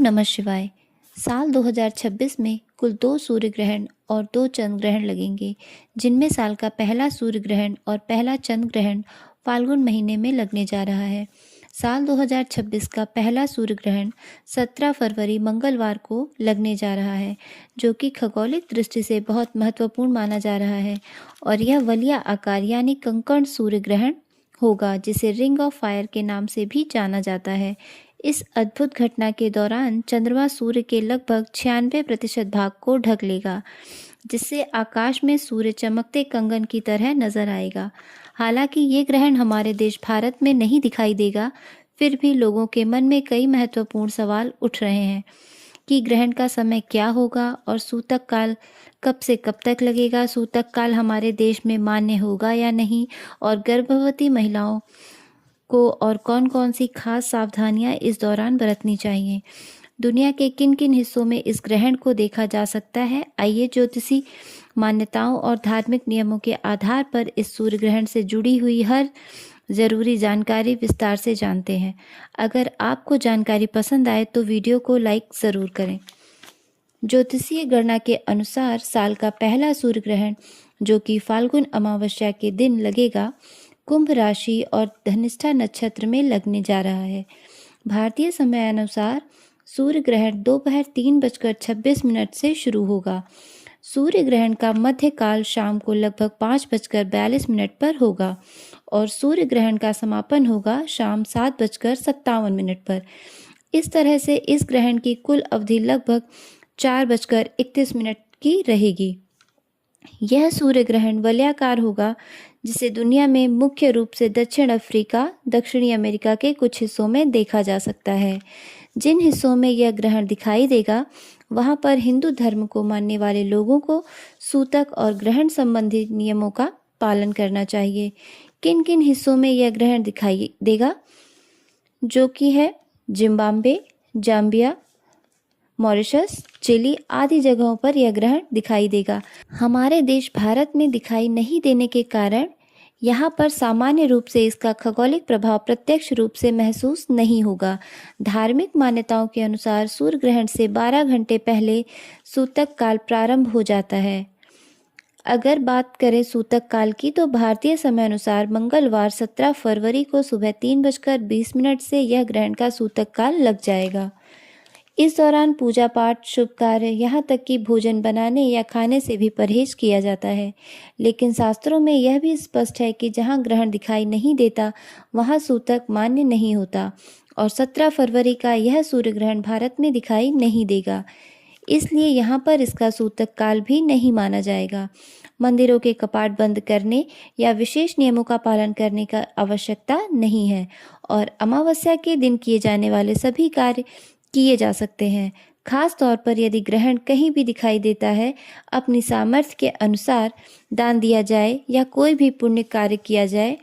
नमः शिवाय। साल 2026 में कुल 2 सूर्य ग्रहण और 2 चंद्र ग्रहण लगेंगे, जिनमें साल का पहला सूर्य ग्रहण और पहला चंद्र ग्रहण फाल्गुन महीने में लगने जा रहा है। साल 2026 का पहला सूर्य ग्रहण 17 फरवरी मंगलवार को लगने जा रहा है, जो कि खगोलिक दृष्टि से बहुत महत्वपूर्ण माना जा रहा है और यह वलय आकार यानी कंकण सूर्य ग्रहण होगा, जिसे रिंग ऑफ फायर के नाम से भी जाना जाता है। इस अद्भुत घटना के दौरान चंद्रमा सूर्य के लगभग 96% भाग को ढक लेगा, जिससे आकाश में सूर्य चमकते कंगन की तरह नजर आएगा। हालांकि ये ग्रहण हमारे देश भारत में नहीं दिखाई देगा, फिर भी लोगों के मन में कई महत्वपूर्ण सवाल उठ रहे हैं कि ग्रहण का समय क्या होगा और सूतक काल कब से कब तक लगेगा, सूतक काल हमारे देश में मान्य होगा या नहीं, और गर्भवती महिलाओं को और कौन कौन सी खास सावधानियां इस दौरान बरतनी चाहिए। दुनिया के किन किन हिस्सों में इस ग्रहण को देखा जा सकता है, आइए ज्योतिषी मान्यताओं और धार्मिक नियमों के आधार पर इस सूर्य ग्रहण से जुड़ी हुई हर ज़रूरी जानकारी विस्तार से जानते हैं। अगर आपको जानकारी पसंद आए तो वीडियो को लाइक ज़रूर करें। ज्योतिषीय गणना के अनुसार साल का पहला सूर्य ग्रहण, जो कि फाल्गुन अमावस्या के दिन लगेगा, कुंभ राशि और धनिष्ठा नक्षत्र में लगने जा रहा है। भारतीय समय अनुसार सूर्य ग्रहण दोपहर 3:26 से शुरू होगा। सूर्य ग्रहण का मध्य काल शाम को लगभग 5:42 पर होगा और सूर्य ग्रहण का समापन होगा शाम 7:57 पर। इस तरह से इस ग्रहण की कुल अवधि लगभग 4:31 की रहेगी। यह सूर्य ग्रहण वलयाकार होगा, जिसे दुनिया में मुख्य रूप से दक्षिण अफ्रीका, दक्षिणी अमेरिका के कुछ हिस्सों में देखा जा सकता है। जिन हिस्सों में यह ग्रहण दिखाई देगा, वहां पर हिंदू धर्म को मानने वाले लोगों को सूतक और ग्रहण संबंधी नियमों का पालन करना चाहिए। किन किन हिस्सों में यह ग्रहण दिखाई देगा, जो कि है जिम्बाब्वे, जाम्बिया, मॉरिशस, चिली आदि जगहों पर यह ग्रहण दिखाई देगा। हमारे देश भारत में दिखाई नहीं देने के कारण यहाँ पर सामान्य रूप से इसका खगोलिक प्रभाव प्रत्यक्ष रूप से महसूस नहीं होगा। धार्मिक मान्यताओं के अनुसार सूर्य ग्रहण से 12 घंटे पहले सूतक काल प्रारंभ हो जाता है। अगर बात करें सूतक काल की, तो भारतीय समय अनुसार मंगलवार 17 फरवरी को सुबह 3:20 से यह ग्रहण का सूतक काल लग जाएगा। इस दौरान पूजा पाठ, शुभ कार्य, यहाँ तक कि भोजन बनाने या खाने से भी परहेज किया जाता है। लेकिन शास्त्रों में यह भी स्पष्ट है कि जहाँ ग्रहण दिखाई नहीं देता वहाँ सूतक मान्य नहीं होता और 17 फरवरी का यह सूर्य ग्रहण भारत में दिखाई नहीं देगा, इसलिए यहाँ पर इसका सूतक काल भी नहीं माना जाएगा। मंदिरों के कपाट बंद करने या विशेष नियमों का पालन करने का आवश्यकता नहीं है और अमावस्या के दिन किए जाने वाले सभी कार्य किए जा सकते हैं। खास तौर पर यदि ग्रहण कहीं भी दिखाई देता है, अपनी सामर्थ्य के अनुसार दान दिया जाए या कोई भी पुण्य कार्य किया जाए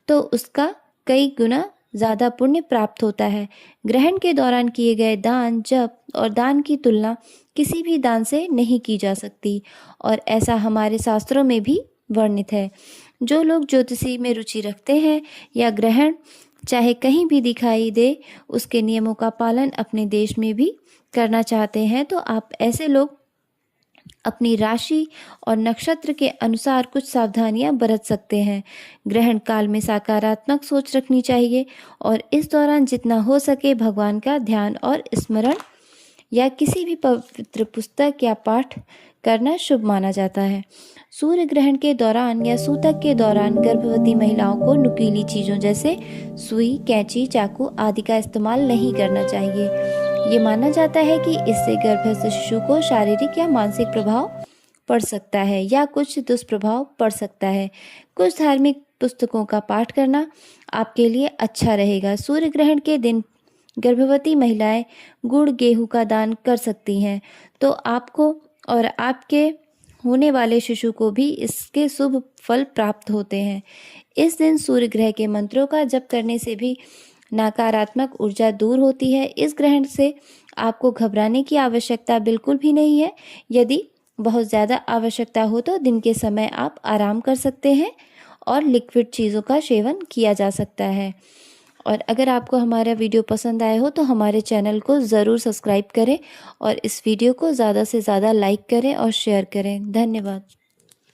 तो उसका कई गुना ज़्यादा पुण्य प्राप्त होता है। ग्रहण के दौरान किए गए दान, जप और दान की तुलना किसी भी दान से नहीं की जा सकती और ऐसा हमारे शास्त्रों में भी वर्णित है। जो लोग ज्योतिषी में रुचि रखते हैं या ग्रहण चाहे कहीं भी दिखाई दे उसके नियमों का पालन अपने देश में भी करना चाहते हैं, तो आप ऐसे लोग अपनी राशि और नक्षत्र के अनुसार कुछ सावधानियां बरत सकते हैं। ग्रहण काल में सकारात्मक सोच रखनी चाहिए और इस दौरान जितना हो सके भगवान का ध्यान और स्मरण या किसी भी पवित्र पुस्तक या पाठ करना शुभ माना जाता है। सूर्य ग्रहण के दौरान या सूतक के दौरान गर्भवती महिलाओं को नुकीली चीज़ों जैसे सुई, कैंची, चाकू आदि का इस्तेमाल नहीं करना चाहिए। ये माना जाता है कि इससे गर्भस्थ शिशु को शारीरिक या मानसिक प्रभाव पड़ सकता है या कुछ दुष्प्रभाव पड़ सकता है। कुछ धार्मिक पुस्तकों का पाठ करना आपके लिए अच्छा रहेगा। सूर्य ग्रहण के दिन गर्भवती महिलाएं गुड़, गेहूं का दान कर सकती हैं, तो आपको और आपके होने वाले शिशु को भी इसके शुभ फल प्राप्त होते हैं। इस दिन सूर्य ग्रह के मंत्रों का जप करने से भी नकारात्मक ऊर्जा दूर होती है। इस ग्रहण से आपको घबराने की आवश्यकता बिल्कुल भी नहीं है। यदि बहुत ज़्यादा आवश्यकता हो तो दिन के समय आप आराम कर सकते हैं और लिक्विड चीज़ों का सेवन किया जा सकता है। और अगर आपको हमारा वीडियो पसंद आया हो तो हमारे चैनल को ज़रूर सब्सक्राइब करें और इस वीडियो को ज़्यादा से ज़्यादा लाइक करें और शेयर करें। धन्यवाद।